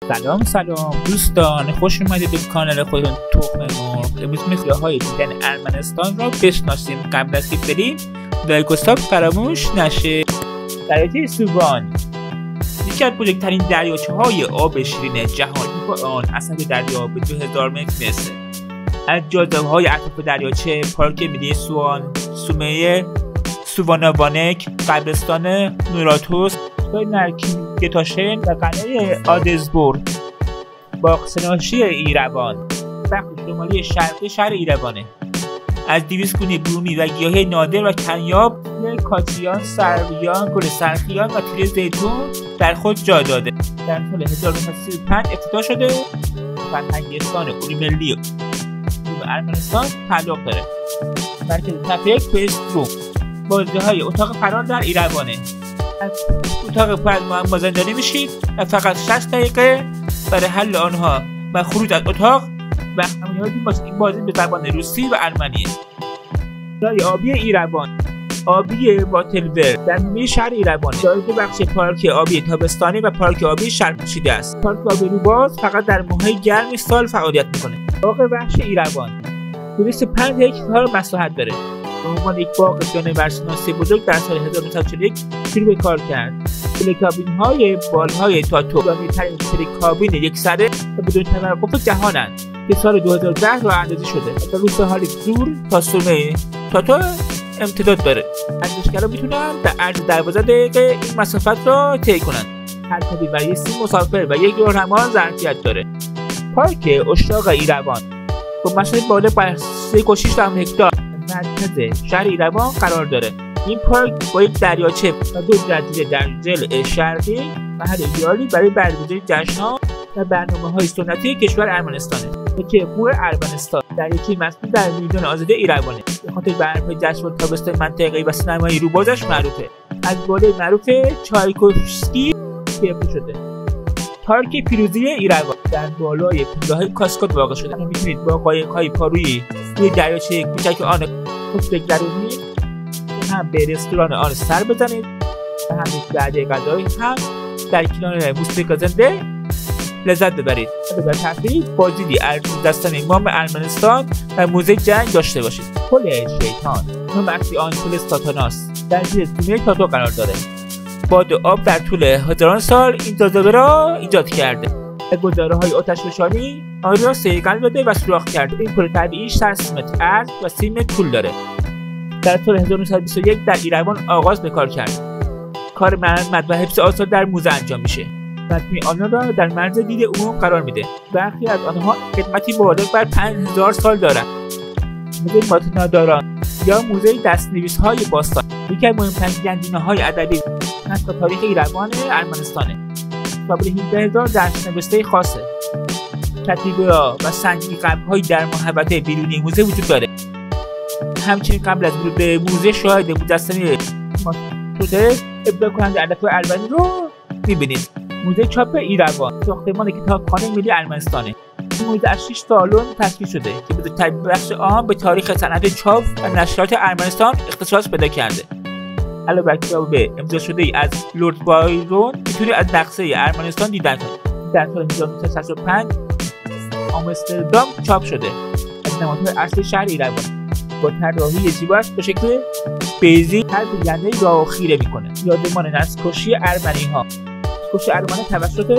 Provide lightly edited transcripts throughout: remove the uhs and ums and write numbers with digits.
سلام دوستان، خوش اومدید به کانال خودتون تخم مرغ. امروز میخوایم های دیدن ارمنستان را بشناسیم. قبل از که بریم لایک و ساب فراموش نشه. دریاچه سووان یکی از بزرگترین دریاچه های آب شیرین جهان با آن اصل دریا به 2000 متر میرسه. از جاذبه های اطراف دریاچه پارک ملی سوان، سومیه، سووانوانک، قبرستان نوراتوس، نرکینگتاشن و قلعه آدزبورگ. باغ‌سناشی ایروان بخش شمالی شرقی شهر ایروانه. از 200 گونه بومی و گیاهی نادر و کمیاب کاتیان، سرویان، گل سرخیان و تیر زیتون در خود جا داده. در سال 1935 افتتاح شده. فرهنگستان علوم ملی علوم ارمنستان تعلق داره. مرکز تفریح کوست روم. بازی‌های اتاق فرار در ایروانه. از اتاق پر معما زندانی میشید و فقط 60 دقیقه برای حل آنها و خروج از اتاق و این بازی به زبان روسی و ارمنیه. جای آبی ایروان، آبی واتلور در نیمه شهر ایروان جای بخش پارک آبی تابستانی و پارک آبی شرم‌پوشیده است. پارک آبی روباز فقط در ماه‌های گرم سال فعالیت میکنه. باغ وحش ایروان 205 هکتار مساحت داره. به عنوان یک باغ جانورشناسی بزرگ در سال 1941 شروع به کار کرد. تلکابین‌های بالهای تاتو طولانی‌ترین تلکابین یک سره و بدون توقف جهانند که سال 2010 راه اندازی شده. تا روستاهای دور تا سومه تاتو امتداد داره. اندیشگران میتونن در عرض 12 دقیقه این مسافت را طی کنند. هر کابین برای 30 مسافر و یک راهنما ظرفیت داره. پارک اشراق ایروان با مساحت بالغ بر 3.6 هکتار مرکز شهر ایروان قرار داره. این پارک با یک دریاچه و 2 جزیره در ضلع شرقی محل ایدئالی برای برگزاری جشن‌ها و برنامه‌های سنتی کشور ارمنستانه. که کوه ارمنستان دریاچه مسکون در میدان آزادی ایروانه. به خاطر برنامه‌های جشن تابستان منطقه‌ای و سینمایی روبازش معروفه. از بالای معروف چایکوفسکی گرفته شده. پارک پیروزی ایروان در بالای پله‌های کاسکاد واقع شده. می‌تونید با قایق‌های پارویی روی دریاچه کوچک آن خود بگذرونید، هم به رستوران آن سر بزنید و هم یک وعده غذایی هم در کنار موسیقی زنده لذت ببرید. برای تفریح بازدیدی از داستان امام ارمنستان و موزه جنگ داشته باشید. پل شیطان نام اصلی آن پل ساتاناس در زیر سومه تاتو قرار داره. باد و آب در طول هزاران سال این جاذبه را ایجاد کرده. گذاره‌های آتشفشانی آن را صیقل داده و سوراخ کرده. این پل طبیعی 60 متر عرض و 30 متر طول داره. در سال 1921 در ایروان آغاز به کار کرد. کار مرمت و حفظ آثار در موزه انجام میشه. مجموعه آنها را در مرز دید عموم قرار میده. برخی از آنها قدمتی بالغ بر 5000 سال دارند. موزه ماتناداران یا موزه دست‌نویس‌های باستان یکی از مهمترین گنجینه‌های ادبی نسل تاریخ ایروان ارمنستانه. قابل 18000 دست‌نوشته خاصه. کتیبه‌ها و سنگی قبرهایی در محوطه بیرونی موزه وجود داره. همچنین قبل از ورود به موزه شاهد مجسمه شده ابداع کننده ادبیات ارمنی رو می‌بینید. موزه چاپ ایروان ساختمان کتابخانه ملی ارمنستانه. این موزه از 6 سالن تشکیل شده که بزرگترین بخش آن به تاریخ صنعت چاپ و نشریات ارمنستان اختصاص پیدا کرده. علاوه بر کتاب امضا شده ای از لورد بایرون میتونید از نقشه ارمنستان دیدن کنید. در سال 1965 آمستردام چاپ شده. از نمادهای اصلی شهر ایروان با طراحی زیباش به شکل بیزی هر بیننده را خیره میکنه. یادمان نسل‌کشی ارمنی‌ها. کشی ارمنی توسط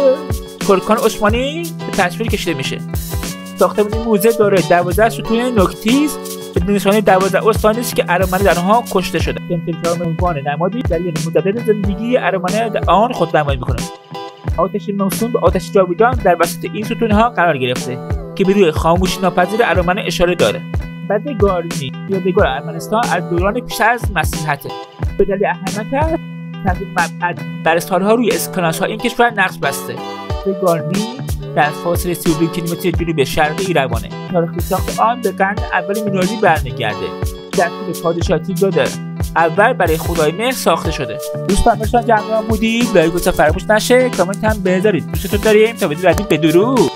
ترکان عثمانی به تصویر کشیده میشه. ساختمان این موزه داره 12 ستون نوک‌تیز به نشانه 12 استانی است که ارمنی در آنها کشته شده. امتداد به عنوان نمادی دلیل مجدد زندگی ارمنی در آن خودنمایی میکنه. آتش موسوم به آتش جاویدان در وسط این ستون‌ها قرار گرفته که به روی خاموشی ناپذیر ارمنی اشاره داره. بدگارنی یادگار ارمنستان از دوران پیش از مسیحیت به دلیل اهمیت تحقیق مبعد در سالها روی اسکناس‌ها این کشور نقش بسته. بدگارنی در فاصله 32 کیلومتر جنوب شرقی ایروانه. تاریخ ساخت آن به قرن اول میلادی برمیگرده. در طول پادشاهی تیزاد اول برای خدای مهر ساخته شده. دوستان جمع بودید. لایک و فراموش نشه. کامنت هم بذارید. دوستتون داریم. تا ویدیو بعدی بدرود.